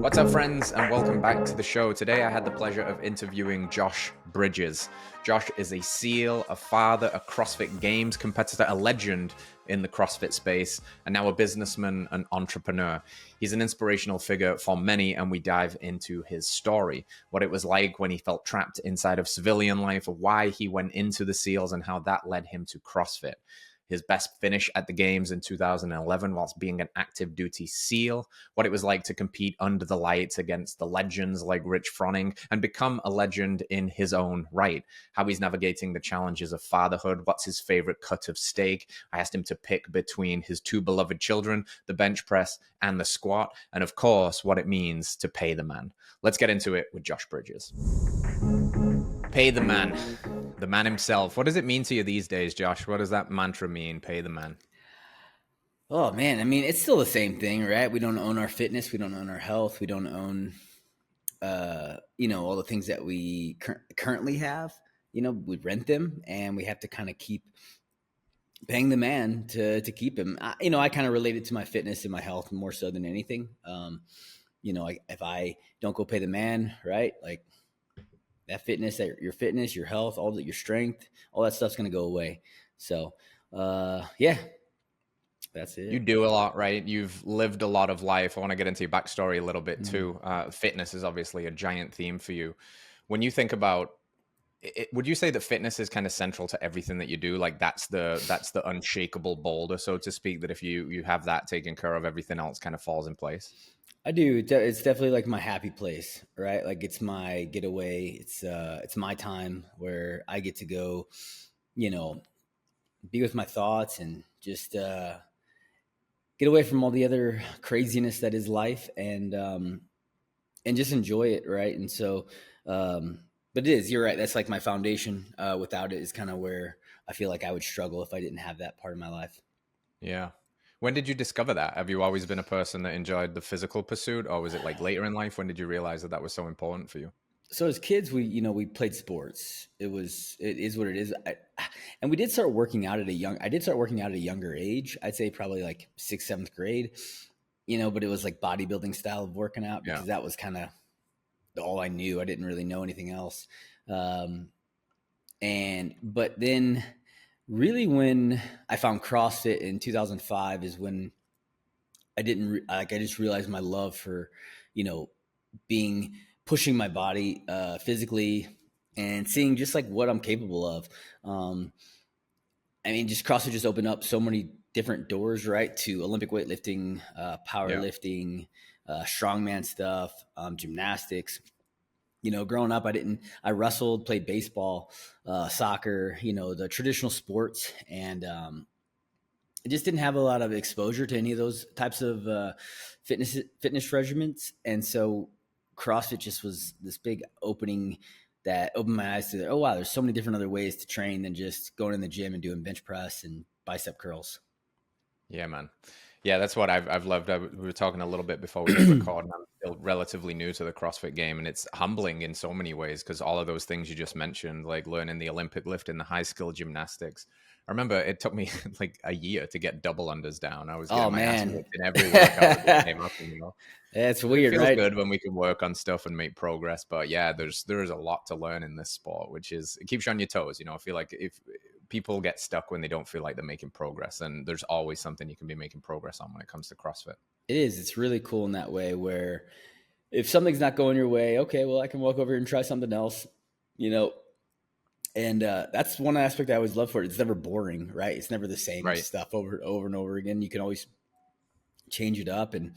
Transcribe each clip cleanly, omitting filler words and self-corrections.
What's up, friends, and welcome back to the show. Today, I had the pleasure of interviewing Josh Bridges. Josh is a SEAL, a father, a CrossFit Games competitor, a legend in the CrossFit space, and now a businessman and entrepreneur. He's an inspirational figure for many, and we dive into his story, what it was like when he felt trapped inside of civilian life, why he went into the SEALs, and how that led him to CrossFit. His best finish at the Games in 2011 whilst being an active duty SEAL, what it was like to compete under the lights against the legends like Rich Froning and become a legend in his own right, how he's navigating the challenges of fatherhood, what's his favorite cut of steak. I asked him to pick between his two beloved children, the bench press and the squat, and of course, what it means to pay the man. Let's get into it with Josh Bridges. Pay the man himself. What does it mean to you these days, Josh? What does that mantra mean, pay the man? Oh man, I mean, it's still the same thing, right? We don't own our fitness, we don't own our health, we don't own all the things that we currently have. We rent them, and we have to kind of keep paying the man to keep him. I kind of relate it to my fitness and my health more so than anything. If I don't go pay the man, right, like that fitness, your health, your strength, all that stuff's going to go away. So, yeah, that's it. You do a lot, right? You've lived a lot of life. I want to get into your backstory a little bit too. Fitness is obviously a giant theme for you. When you think about it, would you say that fitness is kind of central to everything that you do? Like that's the unshakable boulder, so to speak, that if you have that taken care of, everything else kind of falls in place? I do. It's definitely like my happy place, right? Like it's my getaway. It's my time where I get to go, be with my thoughts and just get away from all the other craziness that is life, and just enjoy it, right? And so, but you're right. That's like my foundation. Without it is kind of where I feel like I would struggle if I didn't have that part of my life. Yeah. When did you discover that? Have you always been a person that enjoyed the physical pursuit, or was it like later in life? When did you realize that was so important for you? So as kids, we played sports. It is what it is. And we did start working out I did start working out at a younger age. I'd say probably like 6th, 7th grade, but it was like bodybuilding style of working out because that was kind of all I knew. I didn't really know anything else. But then really when I found CrossFit in 2005 is when I just realized my love for, pushing my body physically and seeing just like what I'm capable of. Just CrossFit just opened up so many different doors, right? To Olympic weightlifting, powerlifting, strongman stuff, gymnastics. Growing up, I wrestled, played baseball, soccer, the traditional sports. And I just didn't have a lot of exposure to any of those types of fitness regimens. And so CrossFit just was this big opening that opened my eyes to, oh, wow, there's so many different other ways to train than just going in the gym and doing bench press and bicep curls. Yeah, man. Yeah, that's what I've loved. We were talking a little bit before we hit record, and I'm still relatively new to the CrossFit game, and it's humbling in so many ways because all of those things you just mentioned, like learning the Olympic lift and the high skill gymnastics. I remember it took me like a year to get double unders down. I was getting my ass whipped in every workout that came up. That's weird, it feels right? good when we can work on stuff and make progress, but yeah, there's a lot to learn in this sport, which is it keeps you on your toes. I feel like if people get stuck when they don't feel like they're making progress, and there's always something you can be making progress on when it comes to CrossFit. It is. It's really cool in that way where if something's not going your way, okay, well, I can walk over here and try something else, and that's one aspect I always love for it. It's never boring, right? It's never the same stuff over and over again. You can always change it up, and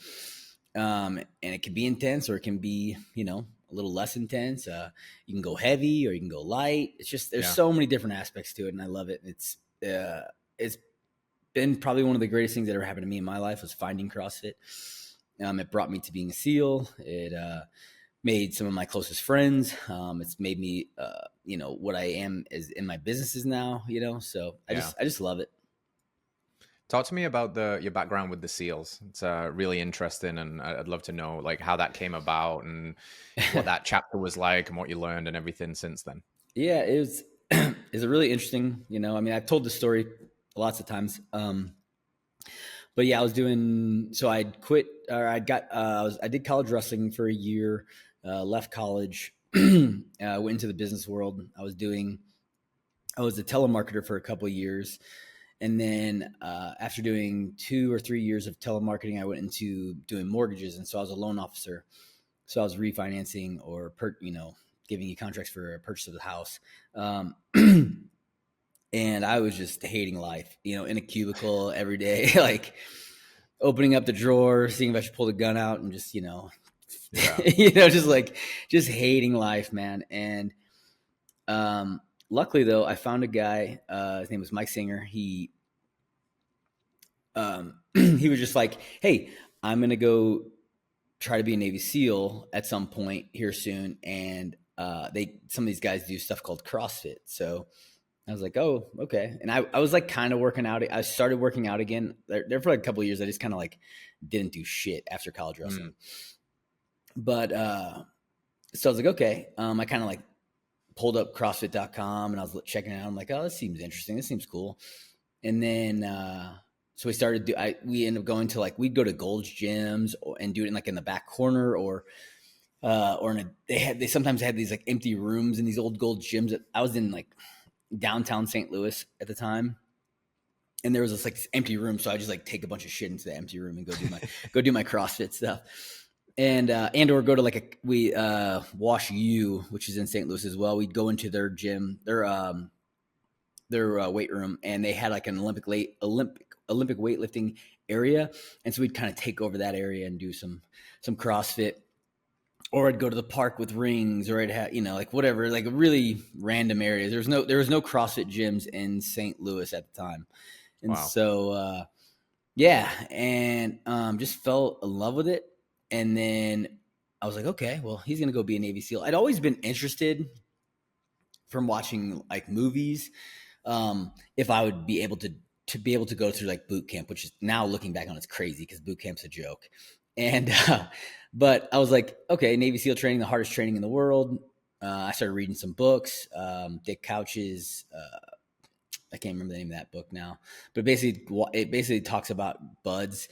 it can be intense or it can be, a little less intense. You can go heavy or you can go light. It's just, there's so many different aspects to it, and I love it. It's been probably one of the greatest things that ever happened to me in my life was finding CrossFit. It brought me to being a SEAL. It made some of my closest friends. It's made me, what I am is in my businesses now, so I just love it. Talk to me about your background with the SEALs. It's really interesting, and I'd love to know like how that came about and what that chapter was like and what you learned and everything since then. Yeah, it was it's a really interesting, I've told the story lots of times. but yeah, I was doing, so I'd quit, or I did college wrestling for a year, left college, went into the business world. I was a telemarketer for a couple of years. And then after doing 2 or 3 years of telemarketing, I went into doing mortgages. And so I was a loan officer. So I was refinancing or, giving you contracts for a purchase of the house. And I was just hating life, in a cubicle every day, like opening up the drawer, seeing if I should pull the gun out and just, just hating life, man. And luckily though, I found a guy, his name was Mike Singer. He was just like, hey, I'm going to go try to be a Navy SEAL at some point here soon. And some of these guys do stuff called CrossFit. So I was like, oh, okay. And I was like kind of working out. I started working out again there for like a couple of years. I just kind of like didn't do shit after college wrestling. But so I was like, okay. I kind of like pulled up CrossFit.com and I was checking it out. I'm like, oh, this seems interesting. This seems cool. And then so we started. We ended up going to we'd go to Gold's gyms and do it in in the back corner or they sometimes had these like empty rooms in these old Gold gyms that I was in downtown St. Louis at the time. And there was this empty room. So I just take a bunch of shit into the empty room and go do my CrossFit stuff. And or go to Wash U, which is in St. Louis as well. We'd go into their gym, their weight room, and they had an Olympic weightlifting area. And so we'd kind of take over that area and do some CrossFit. Or I'd go to the park with rings, or I'd have, whatever, a really random area. There was no CrossFit gyms in St. Louis at the time. And so, and just fell in love with it. And then I was like, okay, well, he's going to go be a Navy SEAL. I'd always been interested from watching movies. If I would be able to go through boot camp, which is now looking back on, it's crazy because boot camp's a joke. And, but I was like, okay, Navy SEAL training, the hardest training in the world. I started reading some books, Dick Couch's, I can't remember the name of that book now, but it basically talks about buds,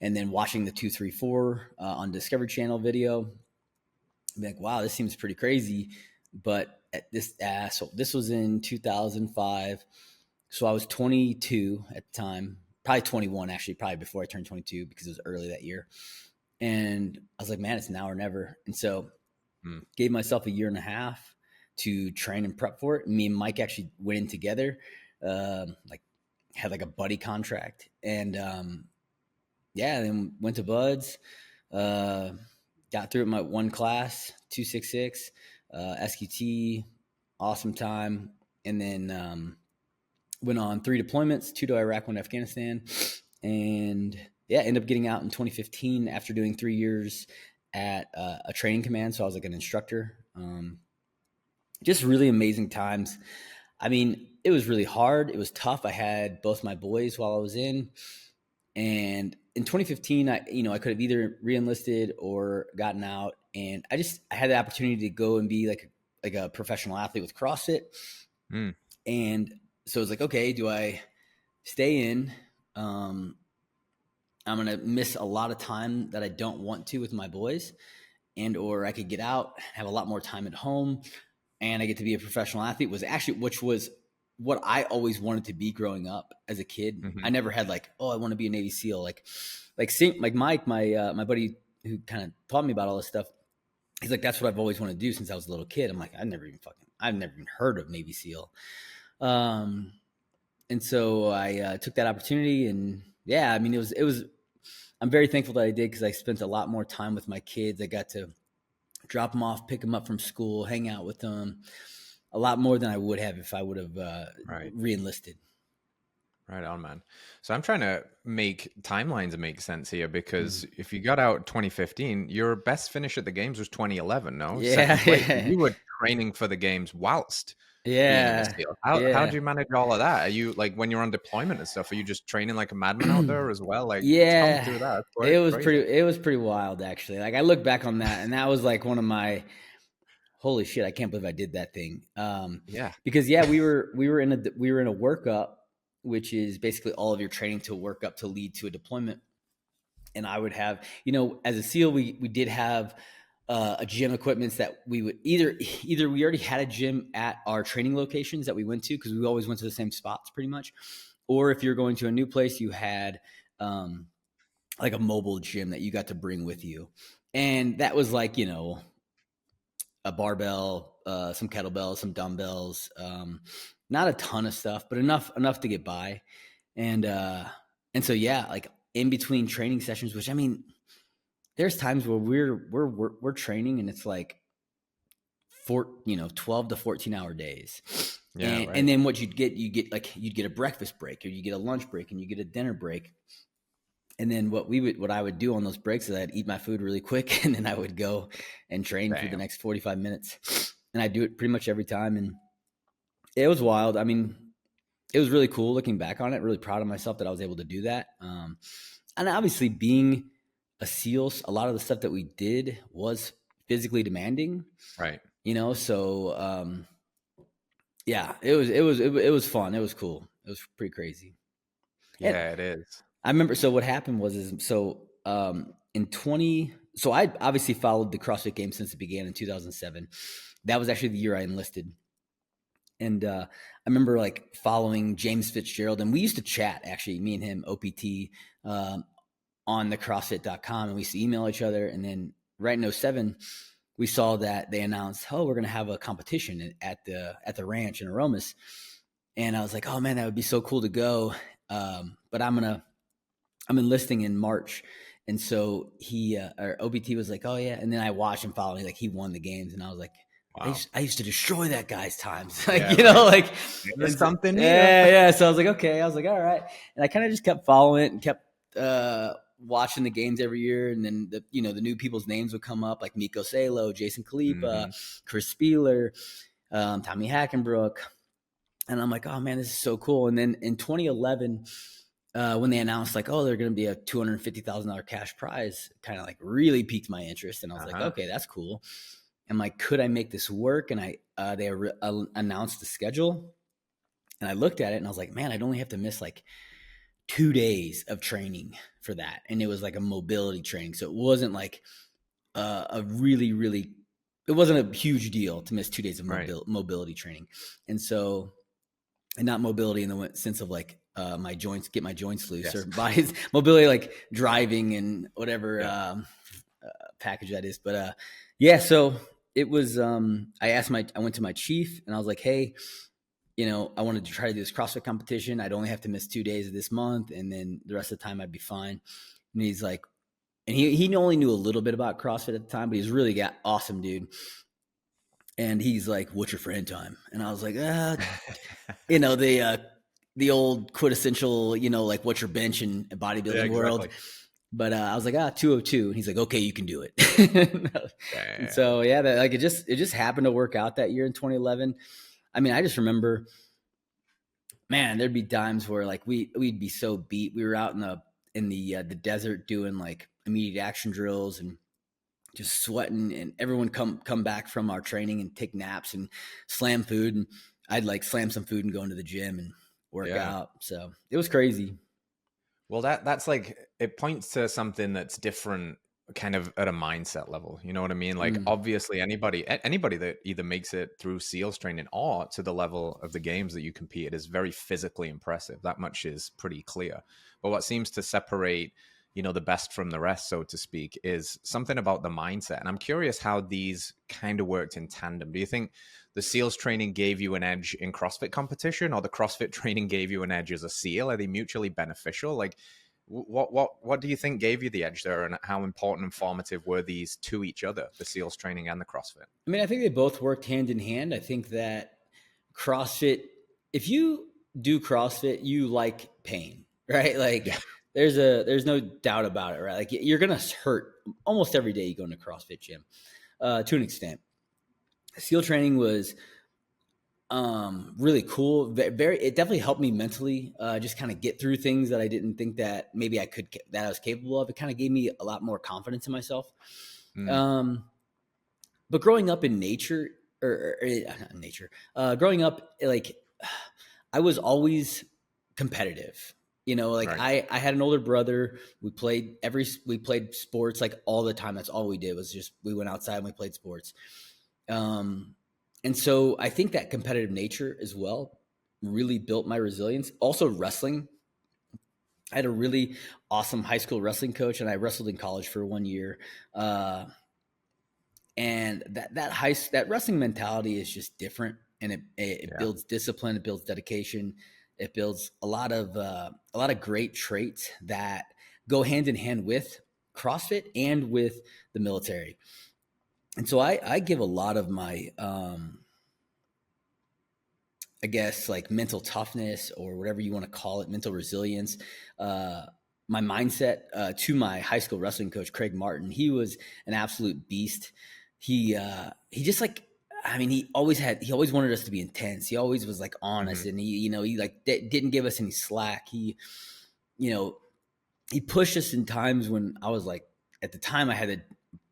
and then watching the 234 on Discovery Channel video. I'm like, wow, this seems pretty crazy. But so this was in 2005. So I was 22 at the time, probably 21 actually, probably before I turned 22 because it was early that year. And I was like, man, it's now or never. And so gave myself a year and a half to train and prep for it. Me and Mike actually went in together, had a buddy contract. And then went to Buds, got through it my one class, 266, SQT, awesome time. And then went on 3 deployments, 2 to Iraq, 1 to Afghanistan. And ended up getting out in 2015 after doing 3 years at a training command. So I was an instructor. Just really amazing times. I mean, it was really hard. It was tough. I had both my boys while I was in. And in 2015, I could have either re-enlisted or gotten out. And I had the opportunity to go and be a professional athlete with CrossFit. And so it was okay, do I stay in? I'm going to miss a lot of time that I don't want to with my boys, or I could get out, have a lot more time at home, and I get to be a professional athlete, which was what I always wanted to be growing up as a kid. I never had I want to be a Navy SEAL. Mike, my buddy who kind of taught me about all this stuff. He's like, that's what I've always wanted to do since I was a little kid. I'm like, I've never even heard of Navy SEAL. And so I took that opportunity, and it was, I'm very thankful that I did, because I spent a lot more time with my kids. I got to drop them off, pick them up from school, hang out with them a lot more than I would have if I would have re-enlisted. Right on, man. So I'm trying to make timelines make sense here, because if you got out 2015, your best finish at the games was 2011, no? Yeah. You were training for the games whilst being a SEAL. How do you manage all of that? Are you when you're on deployment and stuff, are you just training like a madman out there as well? Tell me through that. It was pretty wild, actually. I look back on that, and that was one of my, holy shit, I can't believe I did that thing. Because we were in a workup which is basically all of your training to work up to lead to a deployment. And I would have, as a SEAL, we did have a gym equipments that we would either we already had a gym at our training locations that we went to, because we always went to the same spots pretty much. Or if you're going to a new place, you had like a mobile gym that you got to bring with you. And that was like, a barbell, some kettlebells, some dumbbells, not a ton of stuff, but enough to get by. And so, yeah, like in between training sessions, which, I mean, there's times where we're training and it's like 12 to 14 hour days. Yeah. And then what you'd get a breakfast break, or you get a lunch break, and you get a dinner break. And then what I would do on those breaks is I'd eat my food really quick, and then I would go and train for the next 45 minutes. And I do it pretty much every time. And it was wild. I mean, it was really cool looking back on it, really proud of myself that I was able to do that. And obviously being a SEAL, a lot of the stuff that we did was physically demanding. Right. So, yeah, it was fun. It was cool. It was pretty crazy. Yeah, it is. I remember, so what happened was, so I obviously followed the CrossFit Games since it began in 2007. That was actually the year I enlisted. And I remember like following James Fitzgerald, and we used to chat, actually, me and him, OPT, on the CrossFit.com, and we used to email each other. And then right in 2007, we saw that they announced, we're going to have a competition at the ranch in Aromas. And I was like, oh man, that would be so cool to go. But I'm enlisting in March. And so our OBT was like, oh yeah. And then I watched him follow. He won the games. And I was like, wow. I used to destroy that guy's times. There's something. Yeah. So I was like, okay. I was like, all right. And I kind of just kept following it and kept watching the games every year. And then the new people's names would come up, like Miko Salo, Jason Kalipa, Chris Spieler, Tommy Hackenbrook. And I'm like, oh man, this is so cool. And then in 2011, when they announced like, they're going to be a $250,000 cash prize, kind of like really piqued my interest. And I was like, okay, that's cool. And like, could I make this work? And they announced the schedule, and I looked at it and I was like, man, I'd only have to miss like 2 days of training for that. And it was like a mobility training. So it wasn't like it wasn't a huge deal to miss 2 days of mobility training. And so, and not mobility in the sense of like, get my joints loose, or bodies mobility, like driving and whatever package that is. But so it was. I went to my chief, and I was like, hey, I wanted to try to do this CrossFit competition. I'd only have to miss 2 days of this month, and then the rest of the time I'd be fine. And he's like, and he only knew a little bit about CrossFit at the time, but he's really awesome dude. And he's like, what's your friend time? And I was like, the old quintessential, like what's your bench in bodybuilding world. But I was like, 202. And he's like, okay, you can do it. And so, it just happened to work out that year in 2011. I mean, I just remember, man, there'd be times where like we'd be so beat. We were out in the desert doing like immediate action drills and just sweating, and everyone come back from our training and take naps and slam food. And I'd like slam some food and go into the gym and work out. So it was crazy. Well, that's like, it points to something that's different kind of at a mindset level. You know what I mean? Like obviously anybody that either makes it through SEALs training or to the level of the games that you compete at is very physically impressive. That much is pretty clear. But what seems to separate, the best from the rest, so to speak, is something about the mindset. And I'm curious how these kind of worked in tandem. Do you think the SEALs training gave you an edge in CrossFit competition, or the CrossFit training gave you an edge as a SEAL? Are they mutually beneficial? Like, what do you think gave you the edge there, and how important and formative were these to each other, the SEALs training and the CrossFit? I mean, I think they both worked hand in hand. I think that CrossFit, if you do CrossFit, you like pain, right? Like there's no doubt about it, right? Like you're going to hurt almost every day you go into a CrossFit gym to an extent. SEAL training was really cool. It definitely helped me mentally, just kind of get through things that I didn't think that maybe I was capable of. It kind of gave me a lot more confidence in myself. But growing up in nature, growing up, like I was always competitive. You know, like Right. I had an older brother. We played sports like all the time. That's all we did was just we went outside and we played sports. And so I think that competitive nature as well really built my resilience. Also wrestling. I had a really awesome high school wrestling coach, and I wrestled in college for 1 year. And that wrestling mentality is just different, and it Yeah. builds discipline, it builds dedication, it builds a lot of great traits that go hand in hand with CrossFit and with the military. And so I give a lot of my I guess like mental toughness or whatever you want to call it, mental resilience, my mindset to my high school wrestling coach, Craig Martin. He was an absolute beast. He just like, I mean, he always wanted us to be intense. He always was like honest, and he like didn't give us any slack. You know, he pushed us in times when I was like, at the time I had a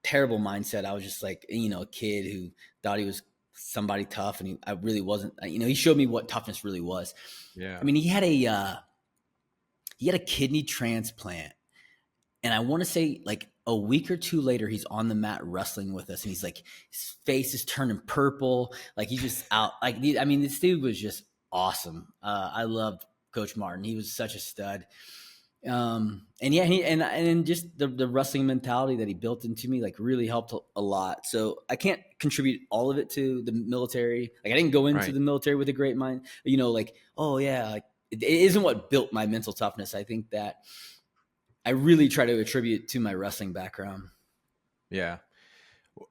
terrible mindset. I was just like, a kid who thought he was somebody tough, and I really wasn't. He showed me what toughness really was. Yeah. I mean, he had a kidney transplant, and I want to say like a week or two later, he's on the mat wrestling with us, and he's like, his face is turning purple, like he's just out. Like, I mean, this dude was just awesome. I loved Coach Martin. He was such a stud. And yeah, and just the wrestling mentality that he built into me, like really helped a lot. So I can't contribute all of it to the military. Like I didn't go into Right. the military with a great mind, like, oh yeah, like it isn't what built my mental toughness. I think that I really try to attribute to my wrestling background. Yeah.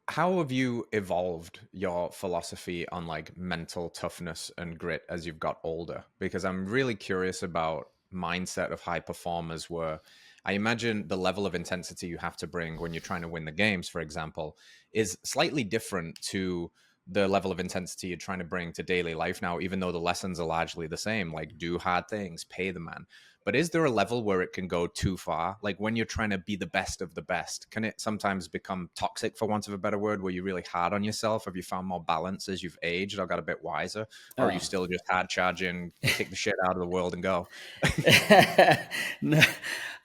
How have you evolved your philosophy on like mental toughness and grit as you've got older? Because I'm really curious about mindset of high performers where I imagine the level of intensity you have to bring when you're trying to win the games, for example, is slightly different to the level of intensity you're trying to bring to daily life now, even though the lessons are largely the same, like do hard things, pay the man. But is there a level where it can go too far? Like when you're trying to be the best of the best, can it sometimes become toxic, for want of a better word, where you're really hard on yourself? Have you found more balance as you've aged or got a bit wiser? Or are you Oh, still just hard charging, kick the shit out of the world and go? no,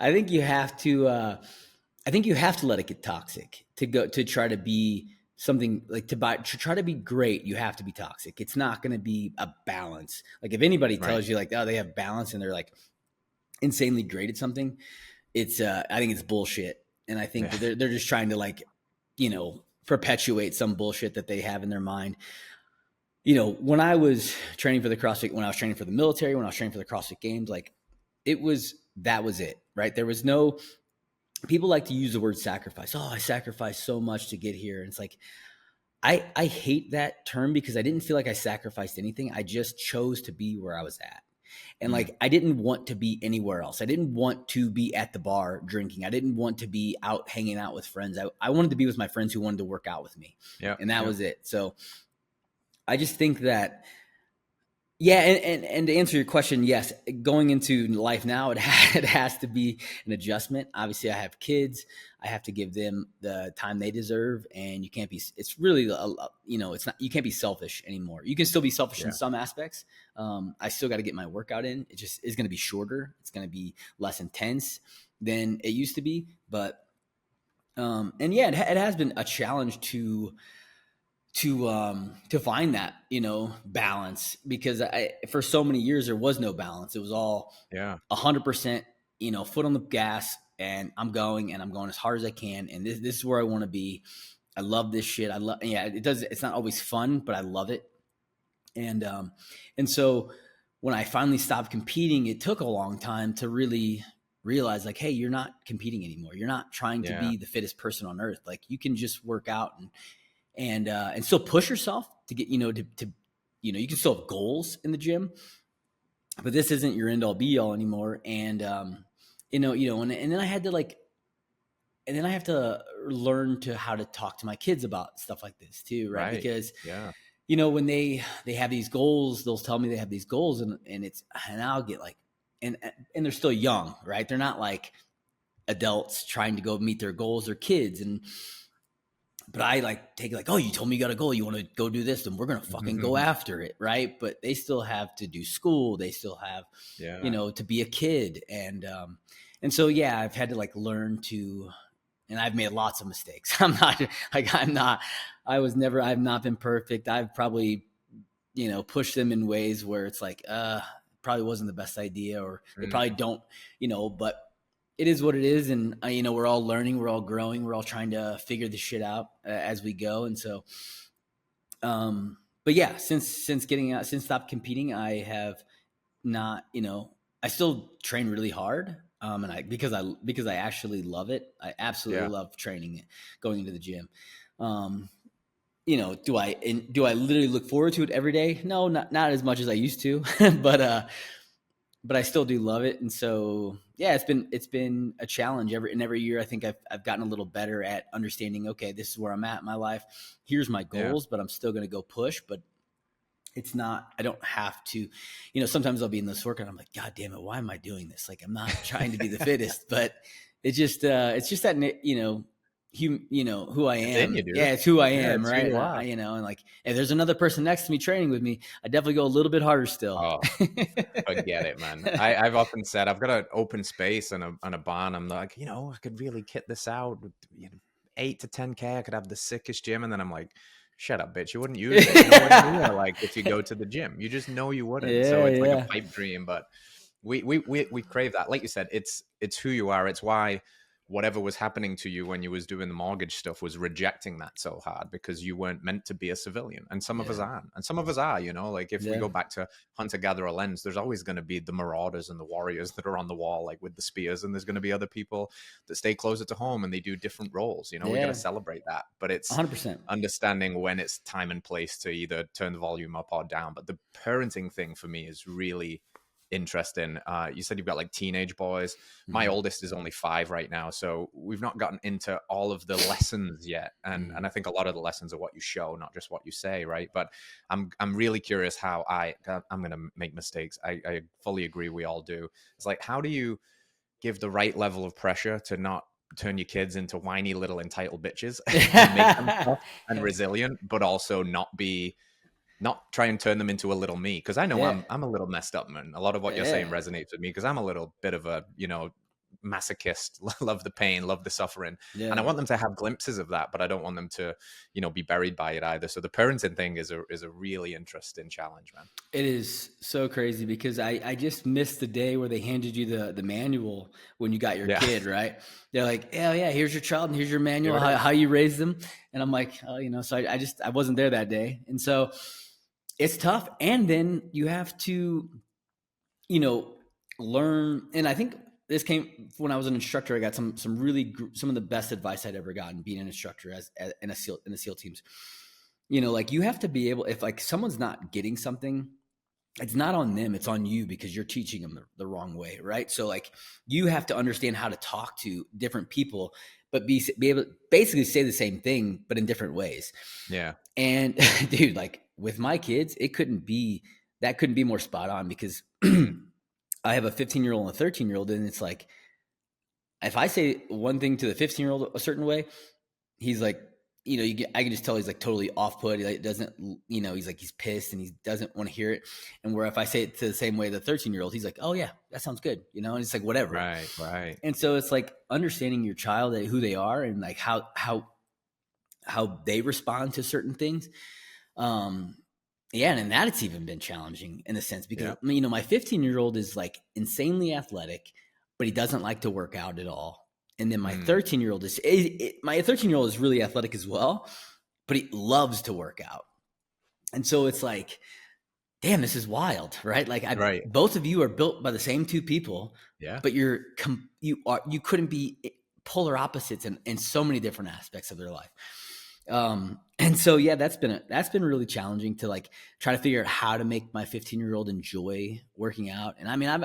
I think you have to. I think you have to let it get toxic to try to be something like to try to be great. You have to be toxic. It's not going to be a balance. Like if anybody Right. tells you like, oh, they have balance and they're like insanely great at something, it's I think it's bullshit. And I think Yeah. that they're just trying to like, perpetuate some bullshit that they have in their mind. When I was training for the CrossFit, when I was training for the military, when I was training for the CrossFit Games, like that was it, right? There was no, people like to use the word sacrifice. Oh, I sacrificed so much to get here. And it's like, I hate that term because I didn't feel like I sacrificed anything. I just chose to be where I was at. And Mm. like, I didn't want to be anywhere else. I didn't want to be at the bar drinking. I didn't want to be out hanging out with friends. I wanted to be with my friends who wanted to work out with me. Yeah. And that Yeah. was it. So I just think that, yeah, and to answer your question, yes, going into life now, it has to be an adjustment. Obviously, I have kids. I have to give them the time they deserve, and you can't be. It's really, it's not. You can't be selfish anymore. You can still be selfish in Yeah. some aspects. I still got to get my workout in. It just is going to be shorter. It's going to be less intense than it used to be. But, and yeah, it has been a challenge to find that balance, because for so many years there was no balance. It was all Yeah. 100% foot on the gas, and I'm going as hard as I can, and this is where I want to be. I love this shit. It's not always fun, but I love it. And so when I finally stopped competing, it took a long time to really realize like, hey, you're not competing anymore. You're not trying to Yeah. be the fittest person on earth. Like you can just work out and still push yourself to get, to you can still have goals in the gym, but this isn't your end all be all anymore. And, and then I had to and then I have to learn how to talk to my kids about stuff like this too. Right. Right. Because, Yeah. when they have these goals, they'll tell me they have these goals, and I'll get like, and they're still young, right? They're not like adults trying to go meet their goals. They're kids. but I like take like, oh, you told me you got a goal. You want to go do this, then we're going to fucking go after it. Right. But they still have to do school. They still have, to be a kid. And so, yeah, I've had to like learn to, and I've made lots of mistakes. I've not been perfect. I've probably, pushed them in ways where it's like, probably wasn't the best idea, or they probably don't, but it is what it is. And, we're all learning, we're all growing, we're all trying to figure this shit out as we go. And so, but yeah, since stopped competing, I have not, I still train really hard. And because I actually love it. I absolutely love training, going into the gym. Do I literally look forward to it every day? No, not as much as I used to, but I still do love it. And so, yeah, it's been a challenge every year. I think I've gotten a little better at understanding, okay, this is where I'm at in my life. Here's my goals, but I'm still going to go push, but it's not, I don't have to, sometimes I'll be in this workout and I'm like, God damn it, why am I doing this? Like, I'm not trying to be the fittest, but it's just that, who I am. Yeah, it's who I am, right? And like, if there's another person next to me training with me, I definitely go a little bit harder still. Oh, forget it, man. I've often said, I've got an open space and a barn. I'm like, I could really kit this out. 8 to 10K, I could have the sickest gym. And then I'm like, shut up, bitch. You wouldn't use it. Like if you go to the gym, you just know you wouldn't. So it's like a pipe dream, but we crave that. Like you said, it's who you are. It's why whatever was happening to you when you was doing the mortgage stuff was rejecting that so hard, because you weren't meant to be a civilian. And some of us aren't. And some of us are, like if we go back to hunter-gatherer lens, there's always going to be the marauders and the warriors that are on the wall, like with the spears. And there's going to be other people that stay closer to home and they do different roles. We got to celebrate that. But it's 100% understanding when it's time and place to either turn the volume up or down. But the parenting thing for me is really interesting. You said you've got like teenage boys. My oldest is only 5 right now, so we've not gotten into all of the lessons yet, and I think a lot of the lessons are what you show, not just what you say, right? But I'm really curious how I'm gonna make mistakes. I fully agree, we all do. It's like, how do you give the right level of pressure to not turn your kids into whiny little entitled bitches and make them tough and resilient, but also not try and turn them into a little me? Because I know I'm a little messed up, man. A lot of what you're saying resonates with me, because I'm a little bit of a, masochist, love the pain, love the suffering. And I want them to have glimpses of that, but I don't want them to, be buried by it either. So the parenting thing is a really interesting challenge, man. It is so crazy, because I just missed the day where they handed you the manual when you got your kid, right? They're like, yeah, here's your child and here's your manual, how you raise them. And I'm like, oh, so I wasn't there that day. And so it's tough. And then you have to, learn. And I think this came when I was an instructor. I got some of the best advice I'd ever gotten being an instructor in the SEAL teams. Like, you have to be able, if like someone's not getting something, it's not on them, it's on you, because you're teaching them the wrong way, right? So like, you have to understand how to talk to different people, but be able to basically say the same thing, but in different ways. Yeah. And dude, like with my kids, that couldn't be more spot on, because I have a 15-year-old and a 13-year-old. And it's like, if I say one thing to the 15-year-old a certain way, he's like, I can just tell he's like totally off put. He like doesn't, he's like, he's pissed and he doesn't want to hear it. And where if I say it to the same way, the 13-year-old, he's like, oh yeah, that sounds good. And it's like, whatever. Right. And so it's like understanding your child, who they are, and like how they respond to certain things. And that it's even been challenging in a sense, because my 15-year-old is like insanely athletic, but he doesn't like to work out at all. And then my 13-year-old is really athletic as well, but he loves to work out. And so it's like, damn, this is wild, right? Like both of you are built by the same two people, but you couldn't be polar opposites in so many different aspects of their life. And so, that's been really challenging to like try to figure out how to make my 15-year-old enjoy working out. And I mean, and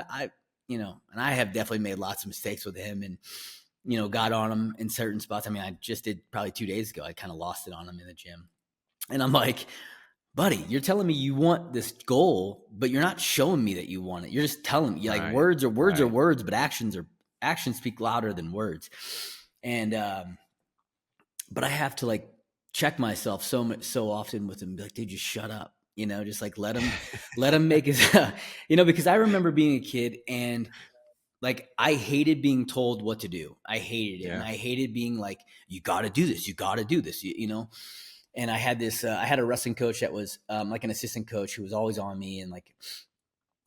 I have definitely made lots of mistakes with him, and, got on him in certain spots. I mean, I just did probably 2 days ago. I kind of lost it on him in the gym, and I'm like, buddy, you're telling me you want this goal, but you're not showing me that you want it. You're just telling me like words are words, but actions speak louder than words. And, but I have to like check myself so often with him, be like, dude, just shut up, just like let him make his, because I remember being a kid and like, I hated being told what to do. I hated it. And Yeah. I hated being like, you got to do this. You got to do this, And I had I had a wrestling coach that was like an assistant coach who was always on me and like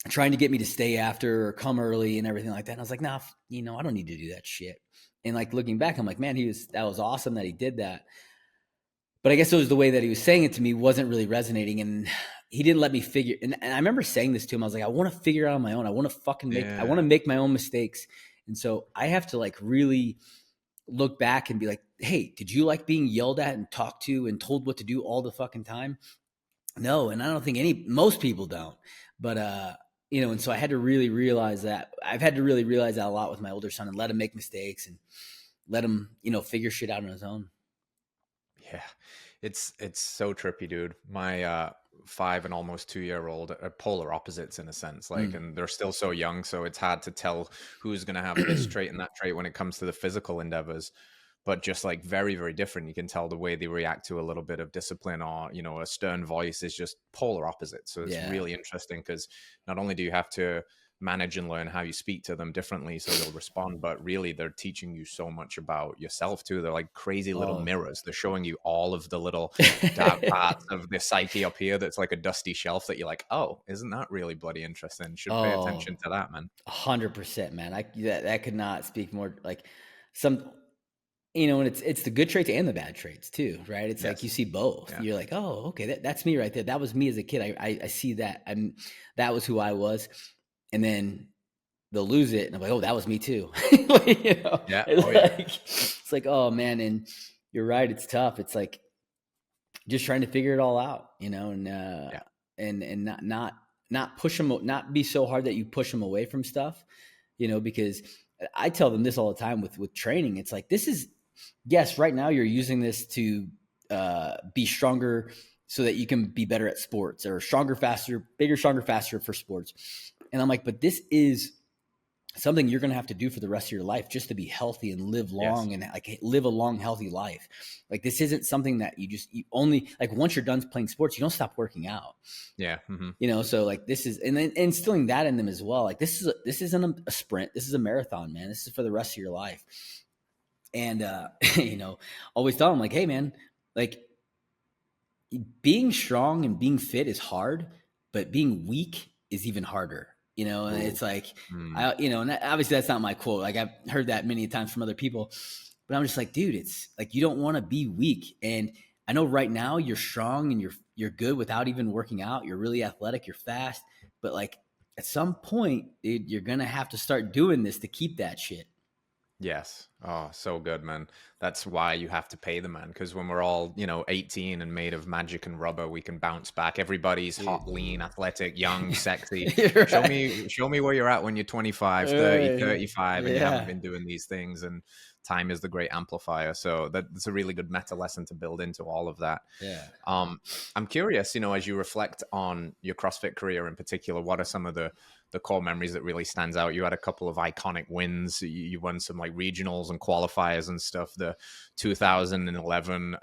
trying to get me to stay after or come early and everything like that. And I was like, nah, I don't need to do that shit. And like looking back, I'm like, man, that was awesome that he did that. But I guess it was the way that he was saying it to me wasn't really resonating. And he didn't let me figure. And I remember saying this to him. I was like, I want to figure it out on my own. I want to I want to make my own mistakes. And so I have to like really look back and be like, hey, did you like being yelled at and talked to and told what to do all the fucking time? No. And I don't think most people don't. But, and so I had to really realize that. I've had to really realize that a lot with my older son and let him make mistakes and let him, figure shit out on his own. Yeah, it's so trippy, dude. My 5 and almost 2-year-old are polar opposites in a sense, like, and they're still so young, so it's hard to tell who's going to have this trait and that trait when it comes to the physical endeavors. But just like very, very different. You can tell the way they react to a little bit of discipline or, a stern voice is just polar opposite. So it's really interesting because not only do you have to manage and learn how you speak to them differently so they'll respond, but really they're teaching you so much about yourself too. They're like crazy little mirrors. They're showing you all of the little dark parts of the psyche up here that's like a dusty shelf that you're like, oh, isn't that really bloody interesting? Should pay attention to that, man. 100%, man. That could not speak more like some, and it's the good traits and the bad traits too, right? It's like you see both. Yeah. You're like, oh, okay, that's me right there. That was me as a kid. I see that. That was who I was. And then they'll lose it, and I'm like, oh, that was me too. Yeah. It's like, oh man, and you're right. It's tough. It's like just trying to figure it all out, and not push them, not be so hard that you push them away from stuff, because I tell them this all the time with training. It's like, yes, right now you're using this to be stronger so that you can be better at sports, or stronger, faster, bigger, stronger, faster for sports. And I'm like, but this is something you're going to have to do for the rest of your life just to be healthy and live long and like live a long, healthy life. Like, this isn't something that you only like once you're done playing sports, you don't stop working out. Yeah. Mm-hmm. So like this is, and then instilling that in them as well. Like this isn't a sprint. This is a marathon, man. This is for the rest of your life. And, always tell them like, hey man, like being strong and being fit is hard, but being weak is even harder. And it's like, and obviously that's not my quote. Like, I've heard that many times from other people, but I'm just like, dude, it's like, you don't want to be weak. And I know right now you're strong and you're good without even working out. You're really athletic. You're fast, but like at some point, dude, you're going to have to start doing this to keep that shit. Yes. Oh, so good, man. That's why you have to pay the man. Because when we're all, 18 and made of magic and rubber, we can bounce back. Everybody's hot, lean, athletic, young, sexy. Right. Show me where you're at when you're 25, 30, 35, and you haven't been doing these things. And time is the great amplifier. So that's a really good meta lesson to build into all of that. Yeah. I'm curious, as you reflect on your CrossFit career in particular, what are some of the core memories that really stands out? You had a couple of iconic wins. You won some like regionals and qualifiers and stuff. The 2011,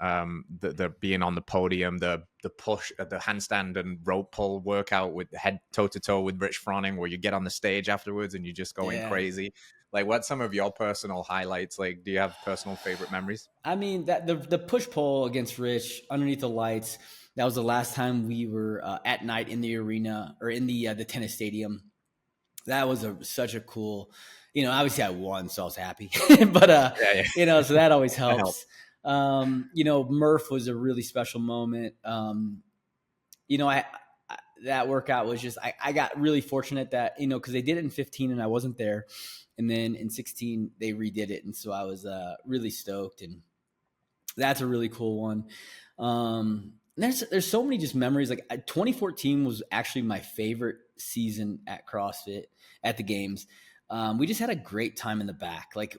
the being on the podium, the push, the handstand and rope pull workout with head toe to toe with Rich Froning, where you get on the stage afterwards and you're just going crazy. Like, what's some of your personal highlights? Like, do you have personal favorite memories? I mean, that the push pull against Rich underneath the lights. That was the last time we were at night in the arena, or in the tennis stadium. That was such a cool, obviously I won, so I was happy, but, so that always helps. Murph was a really special moment. That workout was just, I got really fortunate that, cause they did it in 15 and I wasn't there. And then in 16 they redid it. And so I was really stoked, and that's a really cool one. There's so many just memories. Like 2014 was actually my favorite season at CrossFit, at the games. We just had a great time in the back, like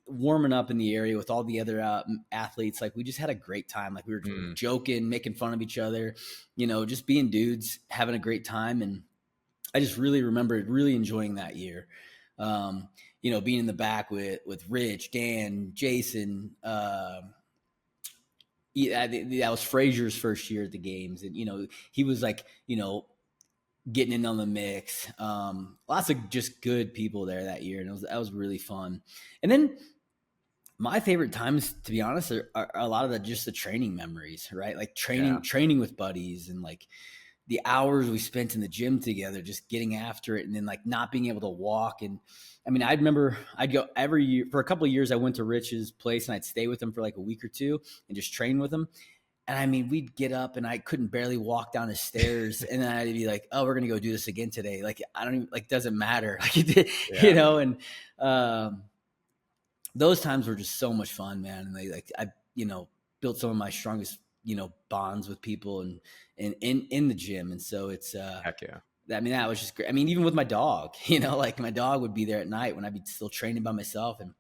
warming up in the area with all the other athletes. Like, we just had a great time. Like, we were joking, making fun of each other, just being dudes, having a great time. And I just really remember really enjoying that year. Being in the back with Rich, Dan, Jason, Yeah, that was Frazier's first year at the games, and he was like, getting in on the mix. Lots of just good people there that year, and that was really fun. And then my favorite times, to be honest, are a lot of the training memories, right? Like training with buddies, and like the hours we spent in the gym together, just getting after it, and then like not being able to walk. And I mean, I remember I'd go every year for a couple of years. I went to Rich's place and I'd stay with him for like a week or two and just train with him. And I mean, we'd get up and I couldn't barely walk down the stairs. And then I'd be like, oh, we're going to go do this again today. Like, I don't even, like, doesn't matter. Like, and those times were just so much fun, man. And I built some of my strongest, bonds with people and in the gym. And so it's, Heck yeah. I mean, that was just great. I mean, even with my dog, like my dog would be there at night when I'd be still training by myself, and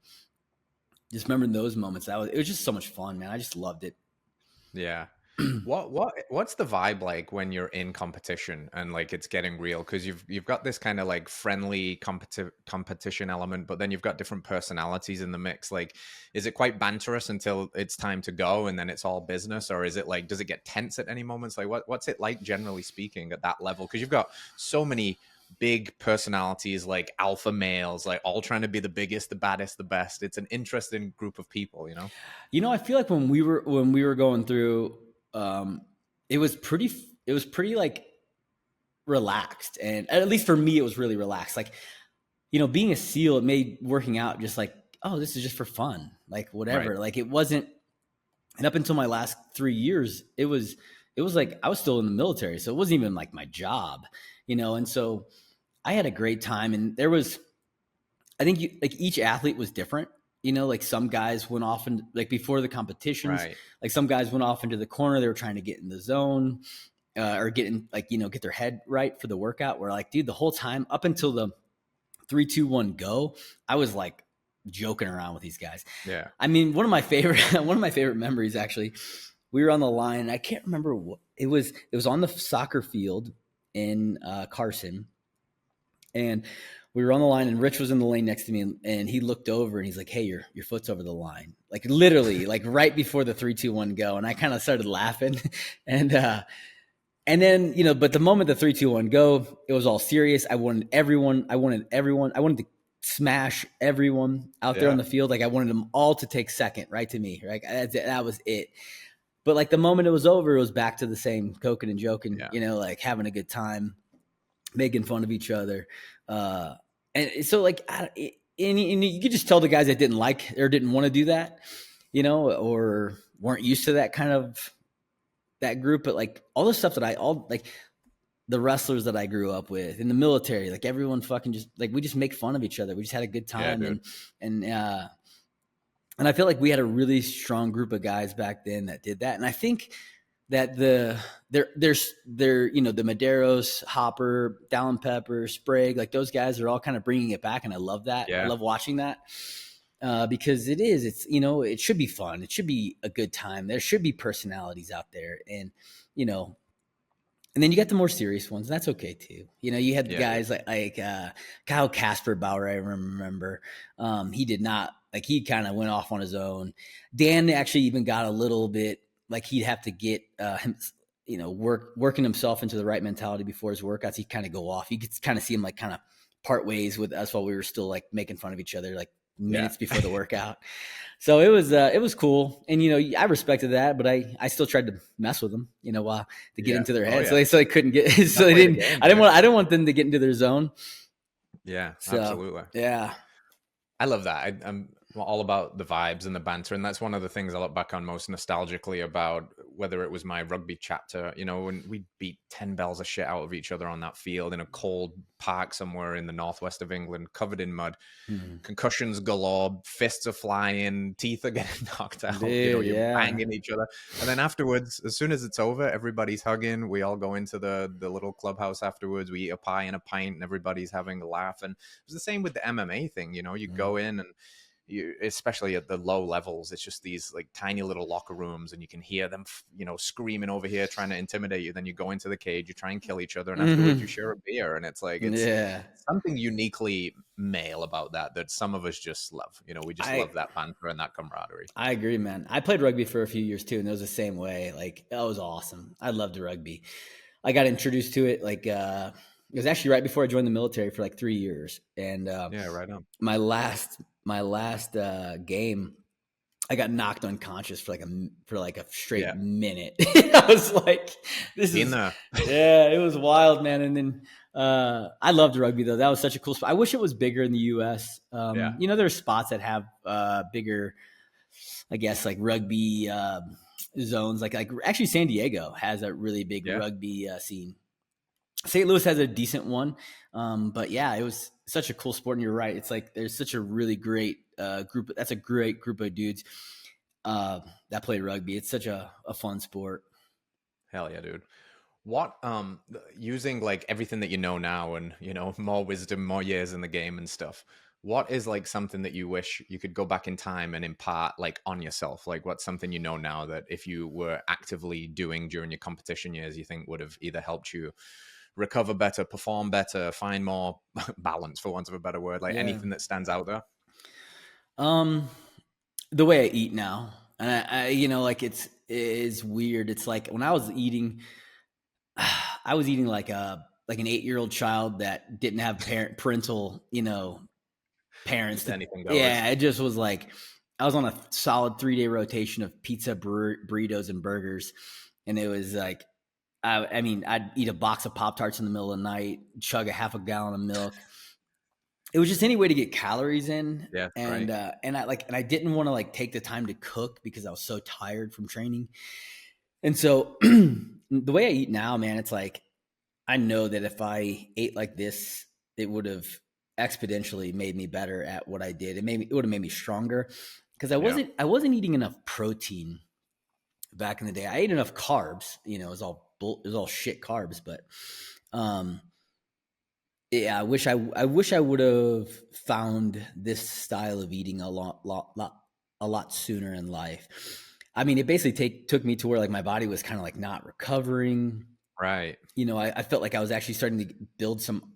just remembering those moments. It was just so much fun, man. I just loved it. Yeah. What's the vibe like when you're in competition and like it's getting real? Because you've got this kind of like friendly competition element, but then you've got different personalities in the mix. Like, is it quite banterous until it's time to go and then it's all business, or is it like, does it get tense at any moments? Like, what's it like generally speaking at that level? Because you've got so many big personalities, like alpha males, like all trying to be the biggest, the baddest, the best. It's an interesting group of people, I feel like when we were going through, it was pretty like relaxed, and at least for me, it was really relaxed. Like, being a SEAL, it made working out just like, oh, this is just for fun, like whatever. Right. Like it wasn't, and up until my last 3 years, it was like I was still in the military, so it wasn't even like my job, and so I had a great time. And there was, I think like each athlete was different. Like some guys went off and like before the competitions, right. Like some guys went off into the corner. They were trying to get in the zone or get in, like, get their head right for the workout. Where like, dude, the whole time up until the 3, 2, 1, go, I was like joking around with these guys. Yeah. I mean, one of my favorite memories, actually, we were on the line. I can't remember what it was. It was on the soccer field in Carson. And we were on the line, and Rich was in the lane next to me, and he looked over and he's like, hey, your foot's over the line. Like literally, like right before the 3, 2, 1, go. And I kind of started laughing. And then, but the moment the 3, 2, 1, go, it was all serious. I wanted to smash everyone out there on the field. Like I wanted them all to take second, right to me. Right. That was it. But like the moment it was over, it was back to the same coking and joking, like having a good time, making fun of each other. And so like, and you could just tell the guys that didn't like or didn't want to do that, or weren't used to that kind of that group. But like all the stuff that like the wrestlers that I grew up with in the military, like everyone fucking just like, we just make fun of each other. We just had a good time. Yeah, and I feel like we had a really strong group of guys back then that did that. And I think that there's the Medeiros, Hopper, Dallin Pepper, Sprague, like those guys are all kind of bringing it back. And I love that. Yeah. I love watching that because it's, it should be fun. It should be a good time. There should be personalities out there. And, and then you got the more serious ones. And that's okay too. You had the guys like Kyle Kasper-Bauer, I remember. He did not, like he kind of went off on his own. Dan actually even got a little bit, like he'd have to get him, working himself into the right mentality before his workouts. He'd kind of go off. You could kind of see him like kind of part ways with us while we were still like making fun of each other, like minutes before the workout. So it was cool. And, I respected that, but I still tried to mess with them, to get into their head. So they couldn't get, so they didn't, I didn't want them to get into their zone. Yeah, absolutely. Yeah. I love that. I'm all about the vibes and the banter. And that's one of the things I look back on most nostalgically about, whether it was my rugby chapter, when we beat 10 bells of shit out of each other on that field in a cold park somewhere in the northwest of England, covered in mud, concussions galore, fists are flying, teeth are getting knocked out, you're banging each other. And then afterwards, as soon as it's over, everybody's hugging. We all go into the little clubhouse afterwards. We eat a pie and a pint and everybody's having a laugh. And it was the same with the MMA thing. You go in and especially at the low levels, it's just these like tiny little locker rooms, and you can hear them, screaming over here, trying to intimidate you. Then you go into the cage, you try and kill each other, and afterwards you share a beer. And it's like, it's Yeah. something uniquely male about that some of us just love. We just love that banter and that camaraderie. I agree, man. I played rugby for a few years too, and it was the same way. Like, that was awesome. I loved rugby. I got introduced to it it was actually right before I joined the military for like 3 years. And Yeah, right on. my last game, I got knocked unconscious for like a straight minute. I was like, yeah, it was wild, man. And then I loved rugby though. That was such a cool spot. I wish it was bigger in the US. There's spots that have bigger, I guess, like rugby zones. Like actually San Diego has a really big rugby scene. St. Louis has a decent one. But yeah, it was such a cool sport. And you're right. It's like, there's such a really great group. That's a great group of dudes that play rugby. It's such a fun sport. Hell yeah, dude. What, using like everything that you know now and, more wisdom, more years in the game and stuff, what is like something that you wish you could go back in time and impart like on yourself? Like, what's something you know now that if you were actively doing during your competition years, you think would have either helped you recover better, perform better, find more balance, for want of a better word? Like anything that stands out there? The way I eat now, and I like it is weird. It's like when I was eating like an 8-year-old child that didn't have parental, parents. Anything goes. Yeah, it just was like I was on a solid 3-day rotation of pizza, burritos, and burgers, and it was like, I'd eat a box of Pop-Tarts in the middle of the night, chug a half a gallon of milk. It was just any way to get calories in. Yeah, and right. and I didn't want to like take the time to cook because I was so tired from training. And so the way I eat now, man, it's like I know that if I ate like this, it would have exponentially made me better at what I did. It would have made me stronger because I wasn't eating enough protein back in the day. I ate enough carbs, it was all shit carbs, but yeah, I wish I would have found this style of eating a lot sooner in life. I mean, it basically took me to where like my body was kind of like not recovering. Right. I felt like I was actually starting to build some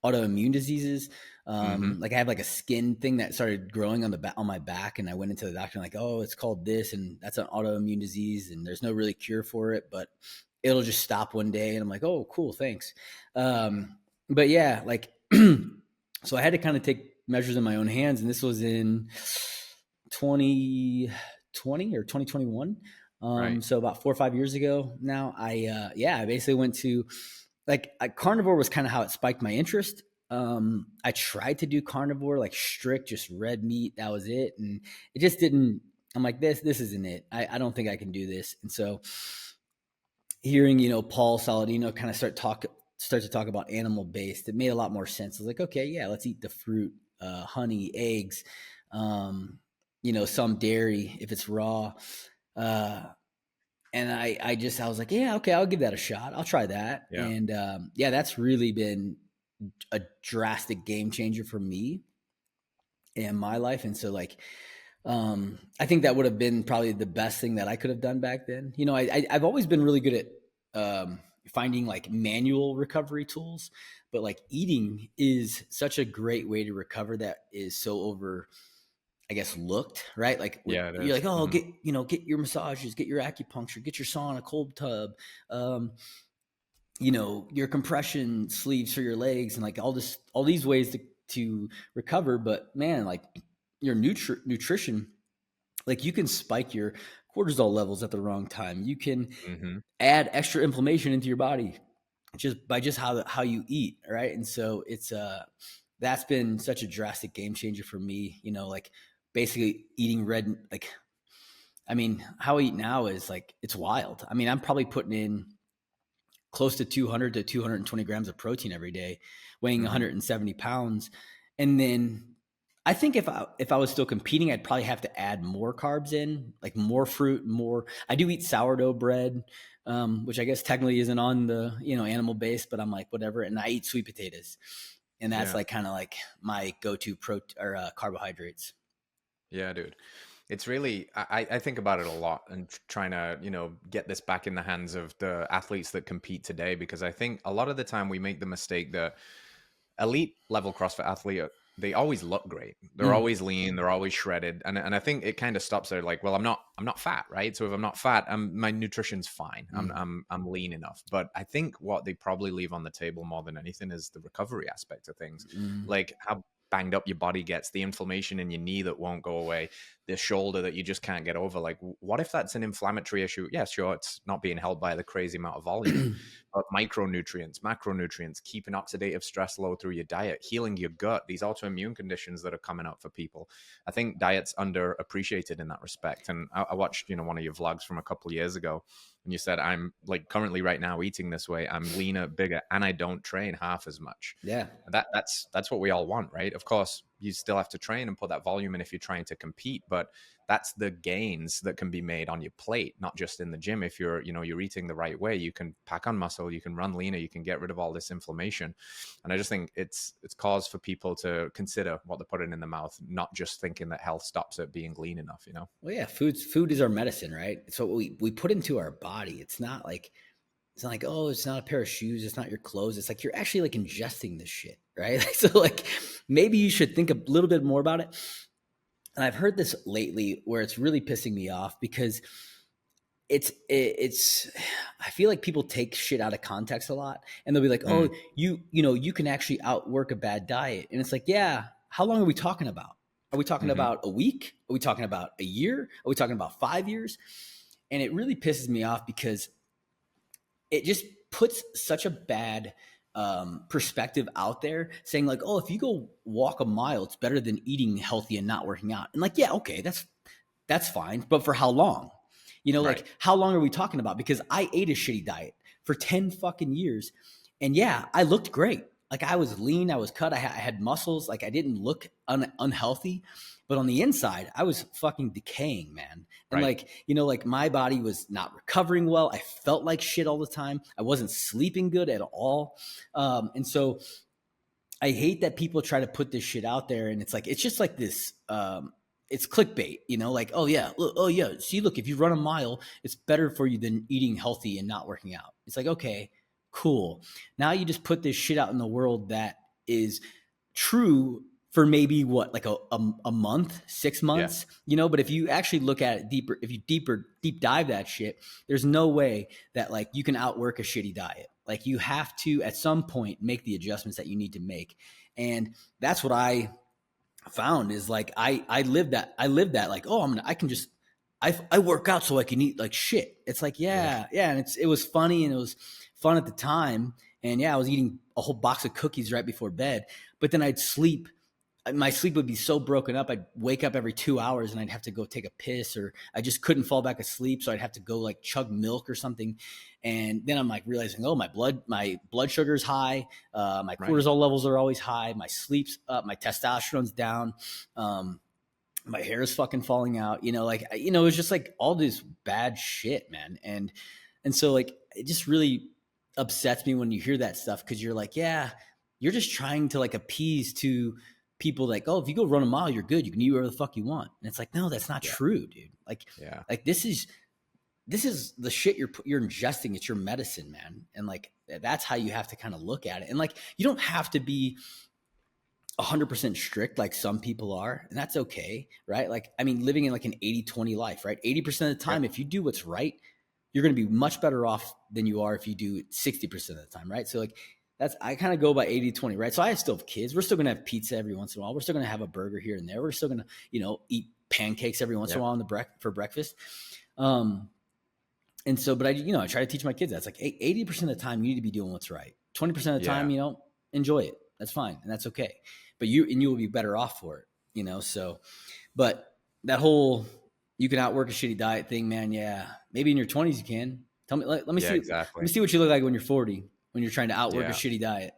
autoimmune diseases. Like I have like a skin thing that started growing on my back, and I went into the doctor and like, oh, it's called this, and that's an autoimmune disease, and there's no really cure for it, but it'll just stop one day. And I'm like, oh, cool, thanks. But yeah, like, so I had to kind of take measures in my own hands, and this was in 2020 or 2021. Right. So about 4 or 5 years ago now, I basically went to carnivore was kind of how it spiked my interest. I tried to do carnivore, like strict, just red meat. That was it. And it just didn't, I'm like, this isn't it. I don't think I can do this. And so hearing, Paul Saladino kind of start to talk about animal based, it made a lot more sense. I was like, okay, yeah, let's eat the fruit, honey, eggs, some dairy if it's raw. And I was like, yeah, okay, I'll give that a shot. I'll try that. Yeah. And that's really been a drastic game changer for me in my life. And so like, I think that would have been probably the best thing that I could have done back then. I've always been really good at finding like manual recovery tools, but like eating is such a great way to recover that is so looked, right? Like you're like, oh, get your massages, get your acupuncture, get your sauna, cold tub, your compression sleeves for your legs, and like all these ways to recover. But man, like your nutrition, like you can spike your cortisol levels at the wrong time. You can add extra inflammation into your body just by how you eat, right? And so it's that's been such a drastic game changer for me. Like basically eating red, like, I mean, how I eat now is like, it's wild. I mean, I'm probably putting in close to 200 to 220 grams of protein every day, weighing 170 pounds. And then I think if I was still competing, I'd probably have to add more carbs in, like more fruit, more. I do eat sourdough bread, which I guess technically isn't on the, animal base, but I'm like, whatever. And I eat sweet potatoes. And that's like kind of like my go-to carbohydrates. Yeah, dude. It's really, I think about it a lot and trying to, get this back in the hands of the athletes that compete today, because I think a lot of the time we make the mistake that elite level CrossFit athlete, they always look great. They're always lean, they're always shredded. And I think it kind of stops there. Like, well, I'm not fat, right? So if I'm not fat, my nutrition's fine. I'm lean enough. But I think what they probably leave on the table more than anything is the recovery aspect of things. Like how banged up your body gets, the inflammation in your knee that won't go away, the shoulder that you just can't get over. Like, what if that's an inflammatory issue? Yeah, sure, it's not being held by the crazy amount of volume, but micronutrients, macronutrients, keeping oxidative stress low through your diet, healing your gut, these autoimmune conditions that are coming up for people. I think diet's underappreciated in that respect. And I watched, one of your vlogs from a couple of years ago, and you said, I'm like currently right now eating this way, I'm leaner, bigger, and I don't train half as much. Yeah. That's what we all want, right? Of course, you still have to train and put that volume in if you're trying to compete, but that's the gains that can be made on your plate, not just in the gym. If you're eating the right way, you can pack on muscle, you can run leaner, you can get rid of all this inflammation. And I just think it's cause for people to consider what they're putting in the mouth, not just thinking that health stops at being lean enough, Well, yeah, food is our medicine, right? So we put into our body. It's not like, oh, it's not a pair of shoes, it's not your clothes. It's like you're actually like ingesting this shit, right? So like maybe you should think a little bit more about it. And I've heard this lately where it's really pissing me off because it's I feel like people take shit out of context a lot, and they'll be like, oh, you can actually outwork a bad diet. And it's like, yeah, how long are we talking about? Are we talking about a week? Are we talking about a year? Are we talking about 5 years? And it really pisses me off because it just puts such a bad perspective out there, saying like, oh, if you go walk a mile, it's better than eating healthy and not working out. And like, yeah, okay, that's fine. But for how long? Right. Like how long are we talking about? Because I ate a shitty diet for 10 fucking years. And yeah, I looked great. Like I was lean, I was cut, I had muscles. Like I didn't look unhealthy, but on the inside, I was fucking decaying, man. And like my body was not recovering well. I felt like shit all the time. I wasn't sleeping good at all. And so I hate that people try to put this shit out there. And it's just like this, it's clickbait, like, oh yeah. See, look, if you run a mile, it's better for you than eating healthy and not working out. It's like, okay, cool. Now you just put this shit out in the world that is true for maybe like a month, 6 months, but if you actually look at it deeper, if you deep dive that shit, there's no way that like you can outwork a shitty diet. Like you have to at some point make the adjustments that you need to make. And that's what I found is like, I live that like, oh, I work out so I can eat like shit. It's like, yeah. And it was funny and it was fun at the time. And yeah, I was eating a whole box of cookies right before bed, but then I'd sleep. My sleep would be so broken up. I'd wake up every 2 hours and I'd have to go take a piss, or I just couldn't fall back asleep. So I'd have to go like chug milk or something. And then I'm like realizing, oh, my blood sugar's high. My cortisol levels are always high. My sleep's up. My testosterone's down. My hair is fucking falling out, it was just like all this bad shit, man. And so like, it just really upsets me when you hear that stuff. Cause you're like, yeah, you're just trying to like appease to people like, oh, if you go run a mile, you're good. You can eat whatever the fuck you want. And it's like, no, that's not true, dude. Like this is the shit you're ingesting. It's your medicine, man. And like, that's how you have to kind of look at it. And like, you don't have to be 100% strict like some people are, and that's okay, right? Like, I mean, living in like an 80-20 life, right? 80% of the time, if you do what's right, you're going to be much better off than you are if you do it 60% of the time, right? So like, I kind of go by 80-20, right? So I still have kids. We're still going to have pizza every once in a while. We're still going to have a burger here and there. We're still going to, eat pancakes every once in a while for breakfast. And so, but I try to teach my kids that it's like 80% of the time you need to be doing what's right. 20% of the time, enjoy it. That's fine. And that's okay. But you will be better off for it, So, but that whole, you can outwork a shitty diet thing, man. Yeah. Maybe in your 20s you can. Tell me, let me see. Exactly. Let me see what you look like when you're 40, when you're trying to outwork a shitty diet.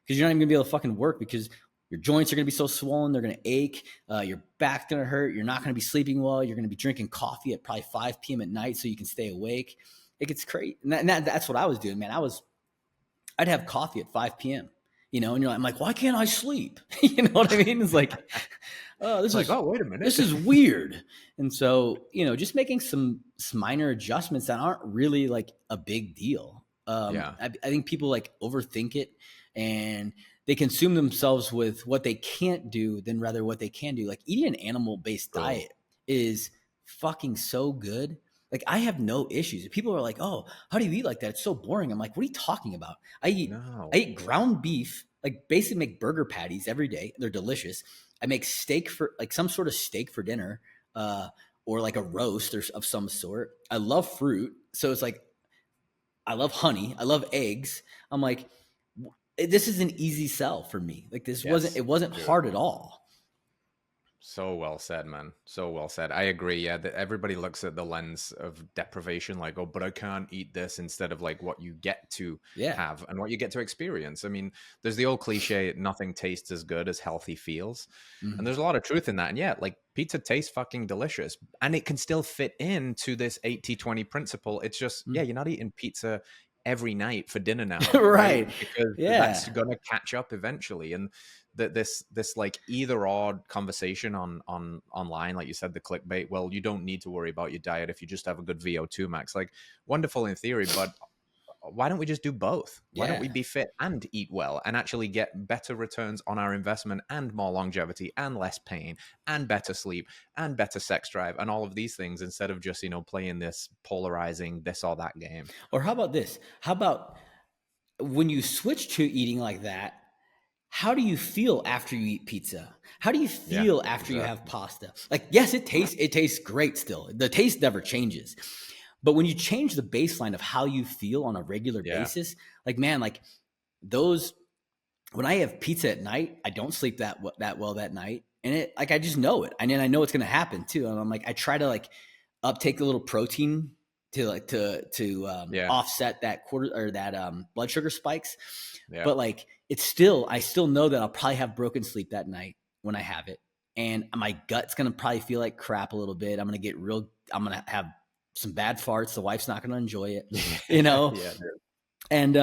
Because you're not even gonna be able to fucking work because your joints are gonna be so swollen, they're gonna ache. Your back's gonna hurt. You're not gonna be sleeping well. You're gonna be drinking coffee at probably 5 p.m. at night so you can stay awake. It gets crazy. And that's what I was doing, man. I'd have coffee at 5 p.m. you know, and you're like, I'm like, why can't I sleep? You know what I mean? It's like, oh, It's like, oh, wait a minute. this is weird. And so, you know, just making some minor adjustments that aren't really like a big deal. I think people like overthink it, and they consume themselves with what they can't do than rather what they can do. Like eating an animal-based diet is fucking so good. Like I have no issues. People are like, oh, how do you eat like that? It's so boring. I'm like, what are you talking about? I eat ground beef, like basically make burger patties every day. They're delicious. I make steak for like some sort of steak for dinner, or like a roast or of some sort. I love fruit. So it's like, I love honey. I love eggs. I'm like, this is an easy sell for me. Like this wasn't hard at all. So well said, man. So well said. I agree. Yeah, that everybody looks at the lens of deprivation, like, oh, but I can't eat this, instead of like what you get to have and what you get to experience. I mean, there's the old cliche, nothing tastes as good as healthy feels. And there's a lot of truth in that. And yeah, like pizza tastes fucking delicious, and it can still fit into this 80-20 principle. It's just, you're not eating pizza every night for dinner now. Right. Because that's going to catch up eventually. And this like either or conversation on online, like you said, the clickbait, well, you don't need to worry about your diet if you just have a good VO2 max. Like, wonderful in theory, but why don't we just do both? Why don't we be fit and eat well and actually get better returns on our investment and more longevity and less pain and better sleep and better sex drive and all of these things, instead of just, you know, playing this polarizing this or that game? Or how about this? How about when you switch to eating like that, how do you feel after you eat pizza? How do you feel after you have pasta? Like, yes, it tastes great still. The taste never changes. But when you change the baseline of how you feel on a regular basis, like, man, like those, when I have pizza at night, I don't sleep that well that night. And it, like, I just know it. And then I know it's going to happen too. And I'm like, I try to like uptake a little protein to offset that blood sugar spikes. But like, I still know that I'll probably have broken sleep that night when I have it. And my gut's going to probably feel like crap a little bit. I'm going to have some bad farts. The wife's not going to enjoy it, you know? And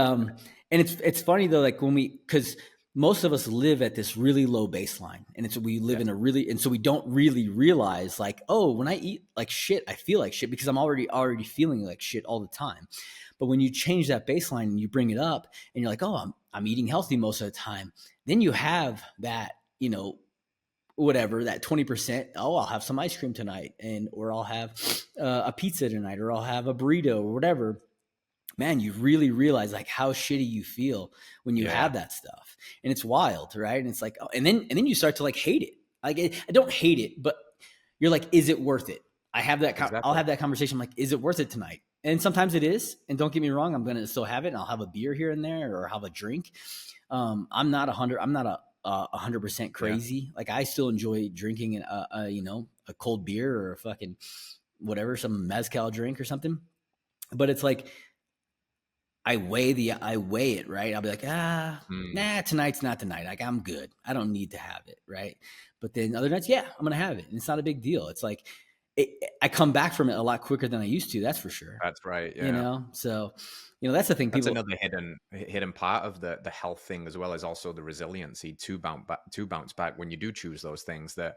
it's funny though, like cause most of us live at this really low baseline, and we live in and so we don't really realize like, oh, when I eat like shit, I feel like shit because I'm already feeling like shit all the time. But when you change that baseline and you bring it up and you're like, oh, I'm eating healthy most of the time, then you have that, you know, whatever, that 20%, oh, I'll have some ice cream tonight, or I'll have a pizza tonight, or I'll have a burrito or whatever. Man, you really realize like how shitty you feel when you have that stuff. And it's wild, right? And it's like, oh, and then you start to like hate it. Like, I don't hate it, but you're like, is it worth it? I'll have that conversation. I'm like, is it worth it tonight? And sometimes it is. And don't get me wrong, I'm going to still have it, and I'll have a beer here and there, or have a drink. I'm not 100% crazy. Like, I still enjoy drinking a cold beer or a fucking whatever, some mezcal drink or something. But it's like, I weigh it, right? I'll be like, nah, tonight's not the night. Like, I'm good. I don't need to have it, right? But then other nights, I'm going to have it. And it's not a big deal. It's like, I come back from it a lot quicker than I used to. That's for sure. That's right. Yeah. You know, so, you know, that's the thing. That's another hidden part of the health thing, as well as also the resiliency to bounce back when you do choose those things. That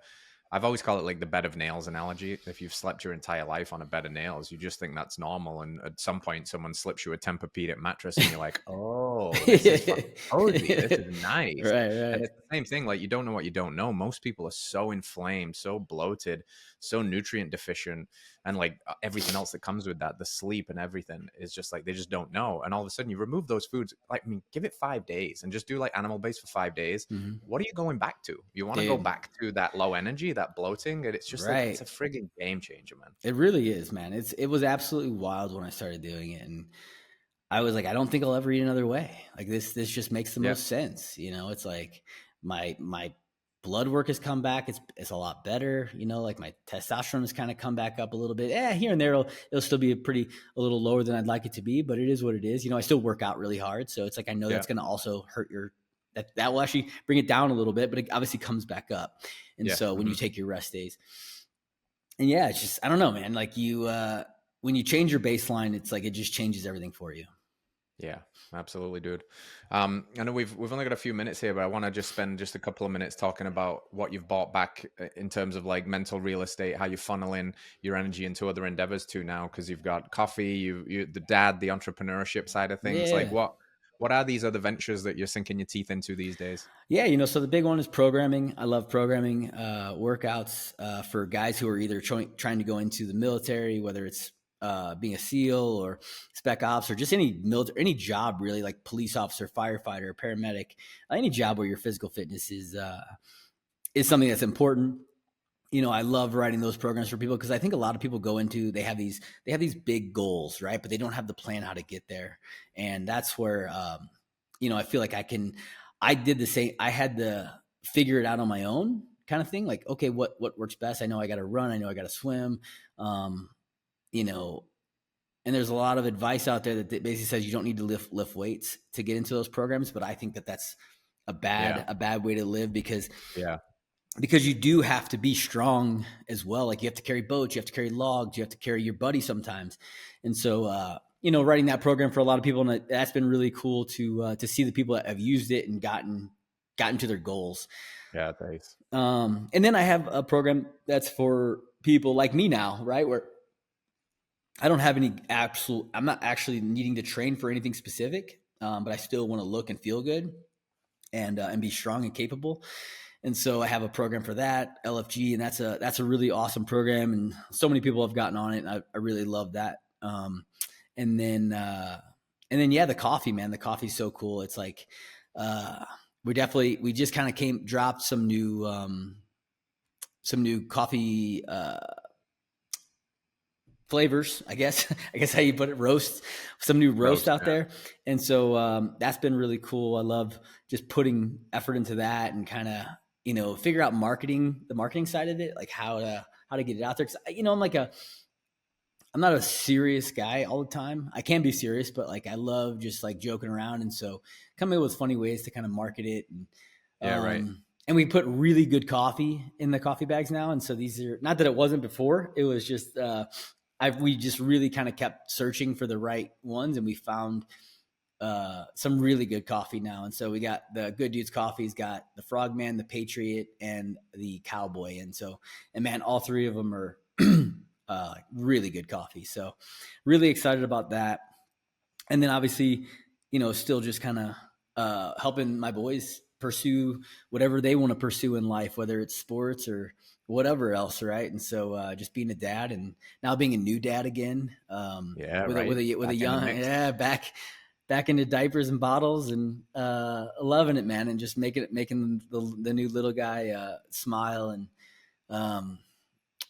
I've always called it like the bed of nails analogy. If you've slept your entire life on a bed of nails, you just think that's normal. And at some point someone slips you a Tempur-Pedic mattress and you're like, oh, this is fucking cozy. This is nice. Right. And it's the same thing. Like, you don't know what you don't know. Most people are so inflamed, so bloated, so nutrient deficient, and like everything else that comes with that, the sleep and everything, is just like, they just don't know. And all of a sudden you remove those foods, like, I mean, give it 5 days and just do like animal based for 5 days. Mm-hmm. What are you going back to? You want to go back to that low energy, that bloating? And it's just like, it's a friggin' game changer, man. It really is, man. It was absolutely wild when I started doing it. And I was like, I don't think I'll ever eat another way. Like, this just makes the most sense. You know, it's like my blood work has come back. It's a lot better. You know, like my testosterone has kind of come back up a little bit. Here and there, it'll still be a little lower than I'd like it to be, but it is what it is. You know, I still work out really hard. So it's like, I know that's going to also hurt that will actually bring it down a little bit, but it obviously comes back up. And so when you take your rest days, and it's just, I don't know, man, like when you change your baseline, it's like, it just changes everything for you. Yeah, absolutely, dude. I know we've only got a few minutes here, but I want to just spend just a couple of minutes talking about what you've bought back in terms of like mental real estate, how you funneling your energy into other endeavors too now, because you've got coffee, you the dad, the entrepreneurship side of things. Like Yeah. what are these other ventures that you're sinking your teeth into these days? Yeah, so the big one is programming. I love programming workouts for guys who are either trying to go into the military, whether it's being a SEAL or spec ops or just any military, any job really, like police officer, firefighter, paramedic, any job where your physical fitness is something that's important. I love writing those programs for people because I think a lot of people go into they have these big goals, right? But they don't have the plan how to get there, and that's where I feel like I did the same. I had to figure it out on my own kind of thing. Like, okay, what works best? I know I got to run. I know I got to swim. You know, and there's a lot of advice out there that basically says you don't need to lift weights to get into those programs. But I think that that's a bad way to live because you do have to be strong as well. Like you have to carry boats, you have to carry logs, you have to carry your buddy sometimes. And so, writing that program for a lot of people, and that's been really cool to see the people that have used it and gotten to their goals. Yeah, thanks. And then I have a program that's for people like me now, right? Where I don't have I'm not actually needing to train for anything specific, but I still want to look and feel good and be strong and capable. And so I have a program for that, LFG, and that's a really awesome program. And so many people have gotten on it, and I really love that. And then the coffee, man, the coffee's so cool. It's like, we just kind of dropped some new coffee, flavors, I guess how you put it, some new roast out there. And so, that's been really cool. I love just putting effort into that and kind of, figure out the marketing side of it, like how to get it out there. 'Cause, I'm not a serious guy all the time. I can be serious, but like I love just like joking around. And so come in with funny ways to kind of market it. And, right. And we put really good coffee in the coffee bags now. And so these are not that it wasn't before. It was just, we just really kind of kept searching for the right ones, and we found some really good coffee now. And so we got the Good Dudes Coffee's got the Frogman, the Patriot, and the Cowboy. And man, all three of them are really good coffee. So really excited about that. And then obviously, still just kind of helping my boys pursue whatever they want to pursue in life, whether it's sports or whatever else, right? And so just being a dad and now being a new dad again, with a young, back into diapers and bottles, and loving it, man, and just making the new little guy smile, and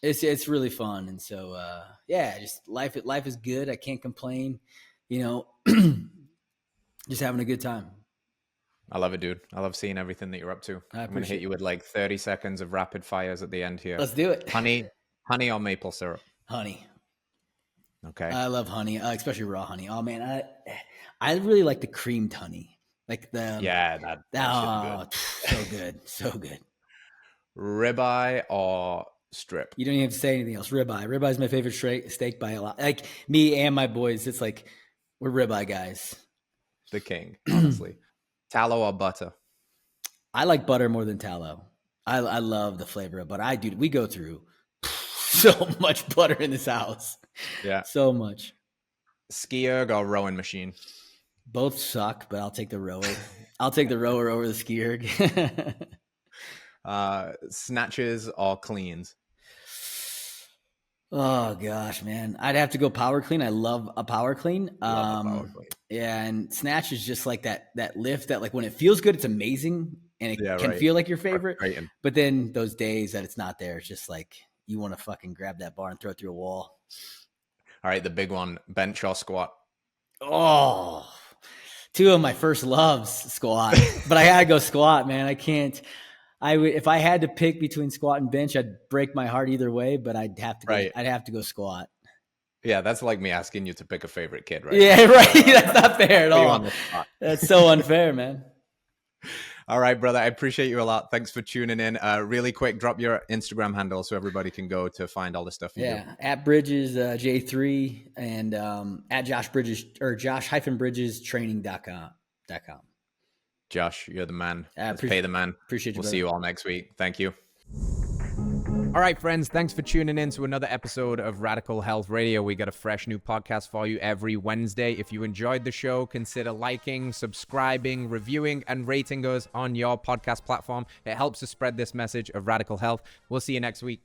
it's really fun. And so just life is good. I can't complain, just having a good time. I love it, dude. I love seeing everything that you're up to. I'm going to hit you with like 30 seconds of rapid fires at the end here. Let's do it. Honey or maple syrup? Honey. Okay. I love honey, especially raw honey. Oh man, I really like the creamed honey. Like the good. So good. Ribeye or strip? You don't even have to say anything else. Ribeye. Ribeye is my favorite steak by a lot. Like me and my boys, it's like we're ribeye guys. The king, honestly. Tallow or butter? I like butter more than tallow. I love the flavor of butter. We go through so much butter in this house. Yeah. So much. Ski erg or rowing machine? Both suck, but I'll take the rower. I'll take the rower over the ski erg. Snatches or cleans? Oh gosh, man. I'd have to go power clean. I love a power clean. Yeah, and snatch is just like that lift that like when it feels good, it's amazing and it can feel like your favorite. But then those days that it's not there, it's just like you want to fucking grab that bar and throw it through a wall. All right, the big one, bench or squat? Oh, two of my first loves, squat. But I gotta go squat, man. I can't. If I had to pick between squat and bench, I'd break my heart either way. But I'd have to go squat. Yeah, that's like me asking you to pick a favorite kid, right? Yeah, right. That's not fair at all. That's so unfair, man. All right, brother. I appreciate you a lot. Thanks for tuning in. Really quick, drop your Instagram handle so everybody can go to find all the stuff you do. At Bridges J3 and at Josh Bridges or Josh-Bridges training.com. Josh, you're the man. Let's pay the man. Appreciate you. We'll see you all next week. Thank you. All right, friends, thanks for tuning in to another episode of Radical Health Radio. We got a fresh new podcast for you every Wednesday. If you enjoyed the show, consider liking, subscribing, reviewing, and rating us on your podcast platform. It helps to spread this message of radical health. We'll see you next week.